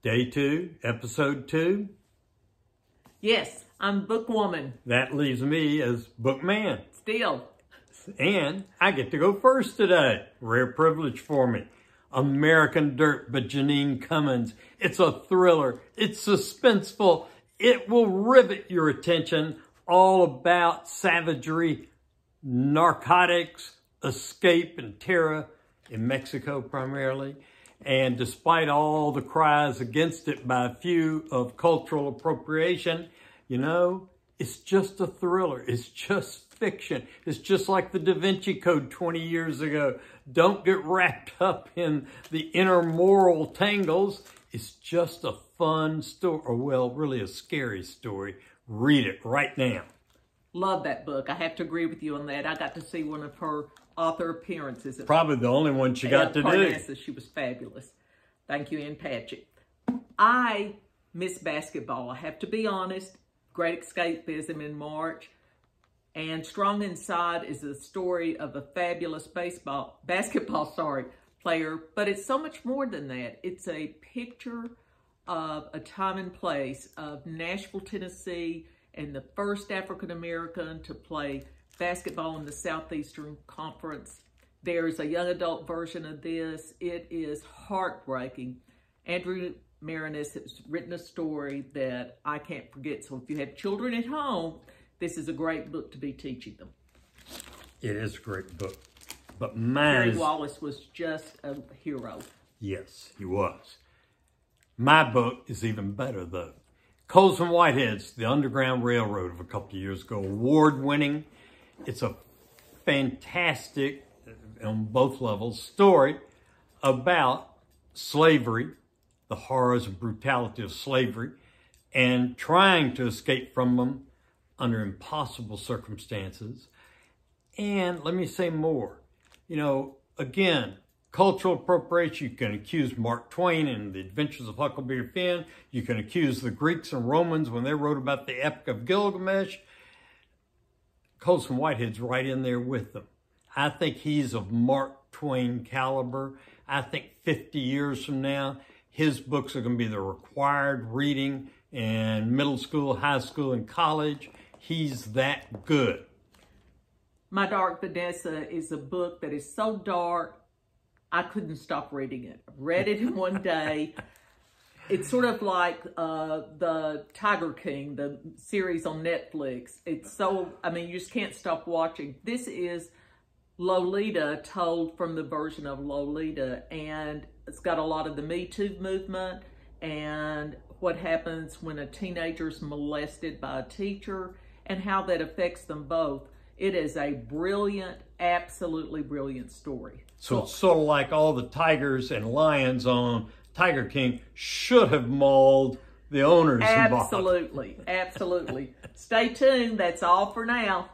Day 2, Episode 2. Yes, I'm BookWoman. That leaves me as Bookman. Still. And I get to go first today. Rare privilege for me. American Dirt by Janine Cummins. It's a thriller. It's suspenseful. It will rivet your attention. All about savagery, narcotics, escape, and terror in Mexico primarily. And despite all the cries against it by a few of cultural appropriation, you know, it's just a thriller. It's just fiction. It's just like the Da Vinci Code 20 years ago. Don't get wrapped up in the inner moral tangles. It's just a fun story, or well, really a scary story. Read it right now. Love that book. I have to agree with you on that. I got to see one of her author appearances. Probably the only one she got to do. She was fabulous. Thank you, Ann Patchett. I miss basketball. I have to be honest. Great escapism in March. And Strong Inside is the story of a fabulous basketball player. But it's so much more than that. It's a picture of a time and place of Nashville, Tennessee, and the first African-American to play basketball in the Southeastern Conference. There's a young adult version of this. It is heartbreaking. Andrew Marinus has written a story that I can't forget. So if you have children at home, this is a great book to be teaching them. It is a great book. But mine Jerry Wallace was just a hero. Yes, he was. My book is even better, though. Coals and Whiteheads, The Underground Railroad of a couple of years ago, award-winning. It's a fantastic, on both levels, story about slavery, the horrors and brutality of slavery, and trying to escape from them under impossible circumstances. And let me say more. You know, again, cultural appropriation. You can accuse Mark Twain and the Adventures of Huckleberry Finn. You can accuse the Greeks and Romans when they wrote about the Epic of Gilgamesh. Coals and Whitehead's right in there with them. I think he's of Mark Twain caliber. I think 50 years from now, his books are going to be the required reading in middle school, high school, and college. He's that good. My Dark Vanessa is a book that is so dark, I couldn't stop reading it. I read it in one day. It's sort of like the Tiger King, the series on Netflix. It's so, I mean, you just can't stop watching. This is Lolita told from the version of Lolita, and it's got a lot of the Me Too movement and what happens when a teenager is molested by a teacher and how that affects them both. It is a brilliant, absolutely brilliant story. So it's sort of like all the tigers and lions on Tiger King should have mauled the owners involved. Absolutely, absolutely. Stay tuned. That's all for now.